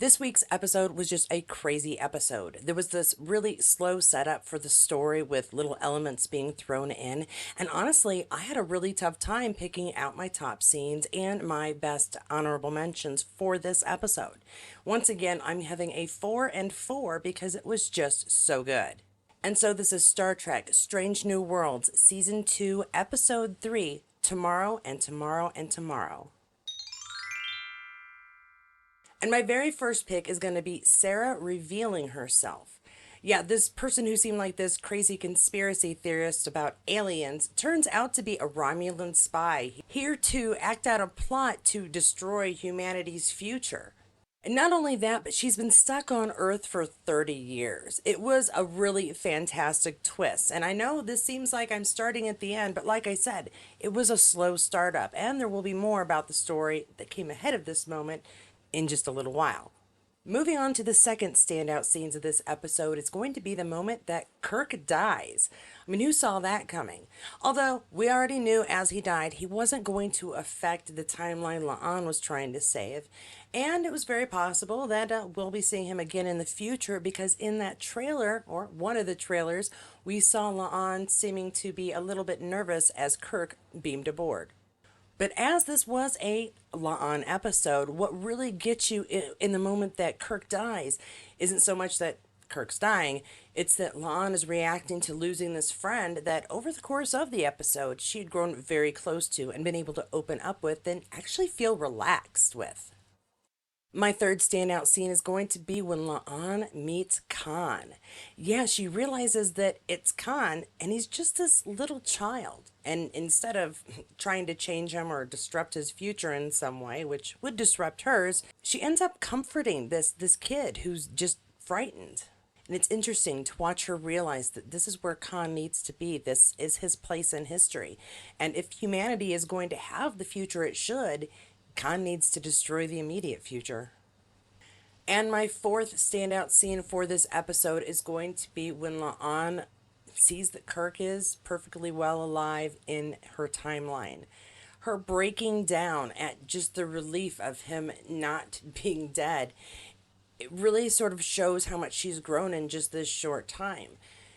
This week's episode was just a crazy episode. There was this really slow setup for the story with little elements being thrown in, and honestly, I had a really tough time picking out my top scenes and my best honorable mentions for this episode. Once again, I'm having a 4 and 4 because it was just so good. And so this is Star Trek Strange New Worlds, Season 2, Episode 3, Tomorrow and Tomorrow and Tomorrow. And my very first pick is going to be Sarah revealing herself. Yeah, this person who seemed like this crazy conspiracy theorist about aliens turns out to be a Romulan spy, here to act out a plot to destroy humanity's future. And not only that, but she's been stuck on Earth for 30 years. It was a really fantastic twist. And I know this seems like I'm starting at the end, but like I said, it was a slow startup. And there will be more about the story that came ahead of this moment in just a little while. Moving on to the second standout scenes of this episode is going to be the moment that Kirk dies. I mean, who saw that coming? Although we already knew as he died, he wasn't going to affect the timeline La'an was trying to save. And it was very possible that we'll be seeing him again in the future because in that trailer, or one of the trailers, we saw La'an seeming to be a little bit nervous as Kirk beamed aboard. But as this was a La'an episode, what really gets you in the moment that Kirk dies isn't so much that Kirk's dying, it's that La'an is reacting to losing this friend that over the course of the episode she had grown very close to and been able to open up with and actually feel relaxed with. My third standout scene is going to be when La'an meets Khan. Yeah, she realizes that it's Khan and he's just this little child. And instead of trying to change him or disrupt his future in some way, which would disrupt hers, she ends up comforting this kid who's just frightened. And it's interesting to watch her realize that this is where Khan needs to be. This is his place in history. And if humanity is going to have the future it should, Khan needs to destroy the immediate future. And my fourth standout scene for this episode is going to be when La'an sees that Kirk is perfectly well alive in her timeline. Her breaking down at just the relief of him not being dead, it really sort of shows how much she's grown in just this short time.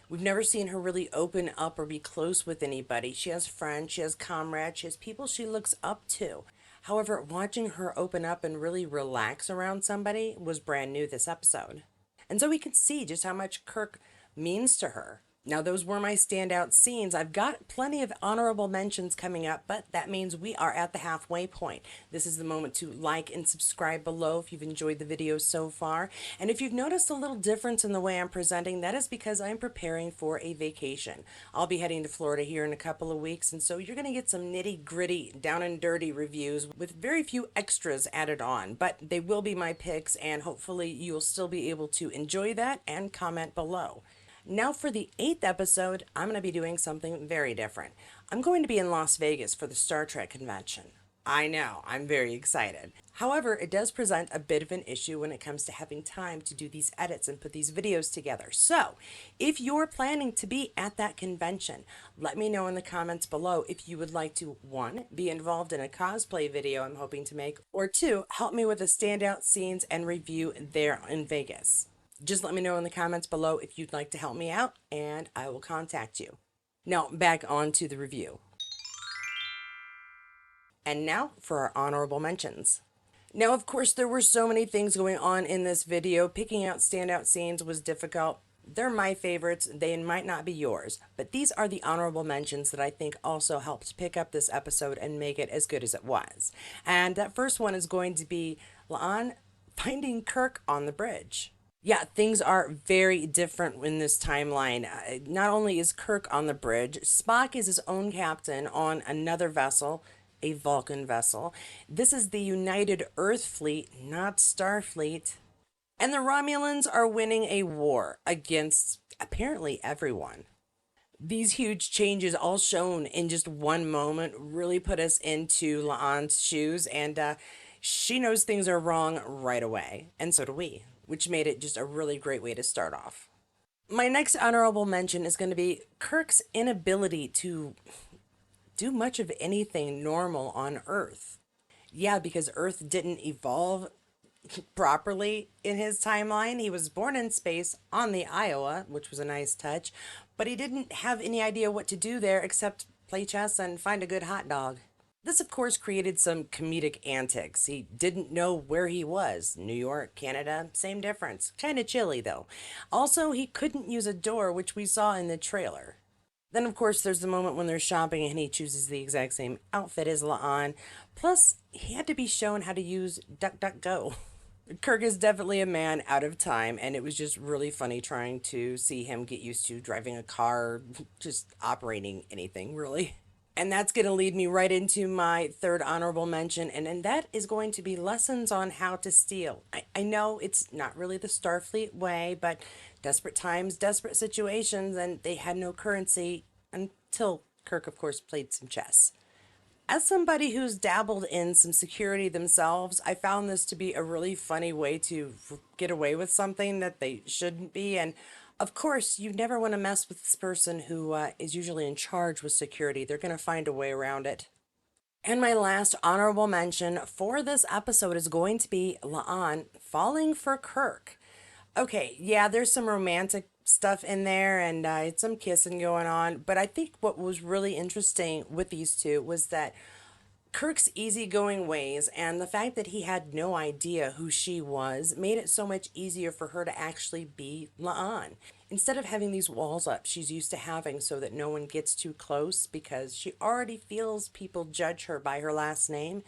We've never seen her really open up or be close with anybody. She has friends, she has comrades, she has people she looks up to. However, watching her open up and really relax around somebody was brand new this episode. And so we can see just how much Kirk means to her. Now, those were my standout scenes. I've got plenty of honorable mentions coming up, but that means we are at the halfway point. This is the moment to like and subscribe below if you've enjoyed the video so far. And if you've noticed a little difference in the way I'm presenting, that is because I'm preparing for a vacation. I'll be heading to Florida here in a couple of weeks, and so you're going to get some nitty-gritty, down and dirty reviews with very few extras added on, but they will be my picks, and hopefully you'll still be able to enjoy that and comment below. Now for the 8th episode, I'm going to be doing something very different. I'm going to be in Las Vegas for the Star Trek convention. I know, I'm very excited. However, it does present a bit of an issue when it comes to having time to do these edits and put these videos together. So, if you're planning to be at that convention, let me know in the comments below if you would like to, 1, be involved in a cosplay video I'm hoping to make, or 2, help me with the standout scenes and review there in Vegas. Just let me know in the comments below if you'd like to help me out, and I will contact you. Now, back on to the review. And now for our honorable mentions. Now, of course, there were so many things going on in this video. Picking out standout scenes was difficult. They're my favorites. They might not be yours, but these are the honorable mentions that I think also helped pick up this episode and make it as good as it was. And that first one is going to be La'an finding Kirk on the bridge. Yeah, things are very different in this timeline. Not only is Kirk on the bridge, Spock is his own captain on another vessel, a Vulcan vessel. This is the United Earth Fleet, not Starfleet. And the Romulans are winning a war against apparently everyone. These huge changes, all shown in just one moment, really put us into La'an's shoes, and she knows things are wrong right away, and so do we, which made it just a really great way to start off. My next honorable mention is going to be Kirk's inability to do much of anything normal on Earth. Yeah, because Earth didn't evolve properly in his timeline. He was born in space on the Iowa, which was a nice touch, but he didn't have any idea what to do there except play chess and find a good hot dog. This, of course, created some comedic antics. He didn't know where he was. New York, Canada, same difference. Kind of chilly, though. Also, he couldn't use a door, which we saw in the trailer. Then, of course, there's the moment when they're shopping and he chooses the exact same outfit as La'an. Plus, he had to be shown how to use DuckDuckGo. Kirk is definitely a man out of time, and it was just really funny trying to see him get used to driving a car, just operating anything, really. And that's going to lead me right into my third honorable mention, and that is going to be lessons on how to steal. I know it's not really the Starfleet way, but desperate times, desperate situations, and they had no currency until Kirk, of course, played some chess. As somebody who's dabbled in some security themselves, I found this to be a really funny way to get away with something that they shouldn't be. And of course, you never want to mess with this person who is usually in charge with security. They're going to find a way around it. And my last honorable mention for this episode is going to be La'an falling for Kirk. Okay, yeah, there's some romantic stuff in there and some kissing going on, but I think what was really interesting with these two was that Kirk's easygoing ways and the fact that he had no idea who she was made it so much easier for her to actually be La'an. Instead of having these walls up she's used to having so that no one gets too close because she already feels people judge her by her last name,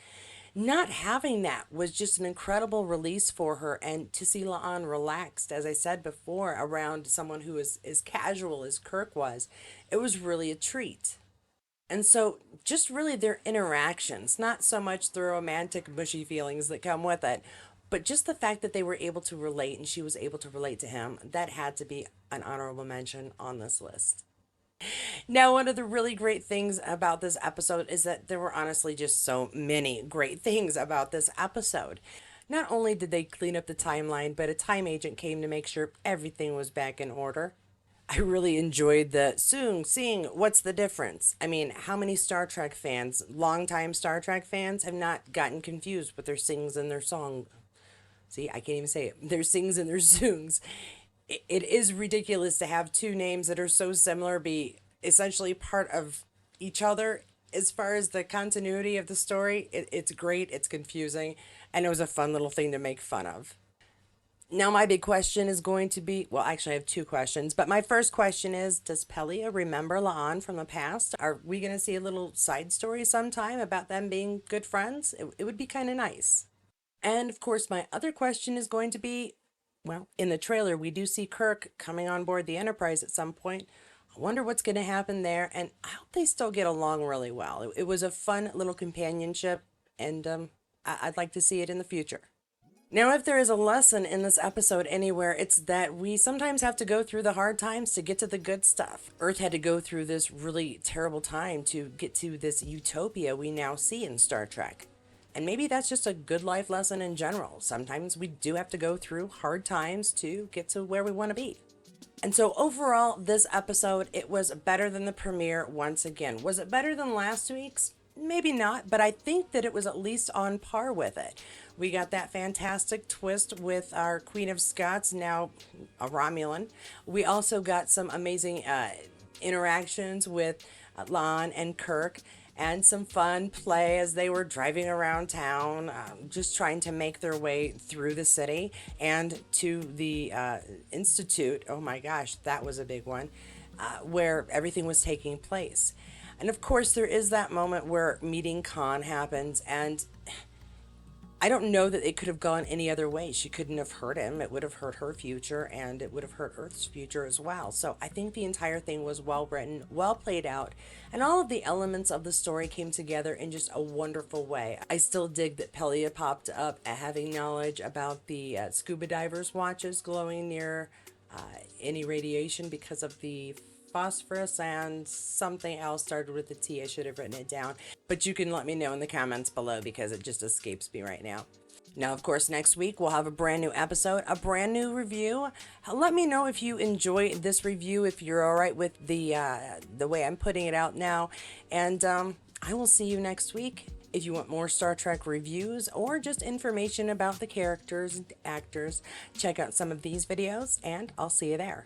not having that was just an incredible release for her. And to see La'an relaxed, as I said before, around someone who is as casual as Kirk was, it was really a treat. And so, just really their interactions, not so much the romantic, mushy feelings that come with it, but just the fact that they were able to relate and she was able to relate to him, that had to be an honorable mention on this list. Now, one of the really great things about this episode is that there were honestly just so many great things about this episode. Not only did they clean up the timeline, but a time agent came to make sure everything was back in order. I really enjoyed the soon seeing what's the difference. I mean, how many Star Trek fans, longtime Star Trek fans, have not gotten confused with their sings and their song? See, I can't even say it. Their sings and their soons. It is ridiculous to have two names that are so similar be essentially part of each other. As far as the continuity of the story, it's great, it's confusing, and it was a fun little thing to make fun of. Now, my big question is going to be, well, actually, I have two questions, but my first question is, does Pelia remember La'an from the past? Are we going to see a little side story sometime about them being good friends? It would be kind of nice. And of course, my other question is going to be, well, in the trailer, we do see Kirk coming on board the Enterprise at some point. I wonder what's going to happen there, and I hope they still get along really well. It was a fun little companionship, and I'd like to see it in the future. Now, if there is a lesson in this episode anywhere, it's that we sometimes have to go through the hard times to get to the good stuff. Earth had to go through this really terrible time to get to this utopia we now see in Star Trek. And maybe that's just a good life lesson in general. Sometimes we do have to go through hard times to get to where we want to be. And so overall, this episode, it was better than the premiere once again. Was it better than last week's? Maybe not, but I think that it was at least on par with it. We got that fantastic twist with our Queen of Scots, now a Romulan. We also got some amazing interactions with Lon and Kirk, and some fun play as they were driving around town, just trying to make their way through the city and to the Institute. Oh my gosh, that was a big one, where everything was taking place. And of course, there is that moment where meeting Khan happens, and I don't know that it could have gone any other way. She couldn't have hurt him. It would have hurt her future, and it would have hurt Earth's future as well. So I think the entire thing was well written, well played out, and all of the elements of the story came together in just a wonderful way. I still dig that Pelia popped up having knowledge about the scuba divers' watches glowing near any radiation because of the phosphorus, and something else started with the T. I should have written it down, but you can let me know in the comments below because it just escapes me right now. Now, of course, next week we'll have a brand new episode, a brand new review. Let me know if you enjoy this review, if you're all right with the way I'm putting it out now, and I will see you next week. If you want more Star Trek reviews or just information about the characters and actors, check out some of these videos, and I'll see you there.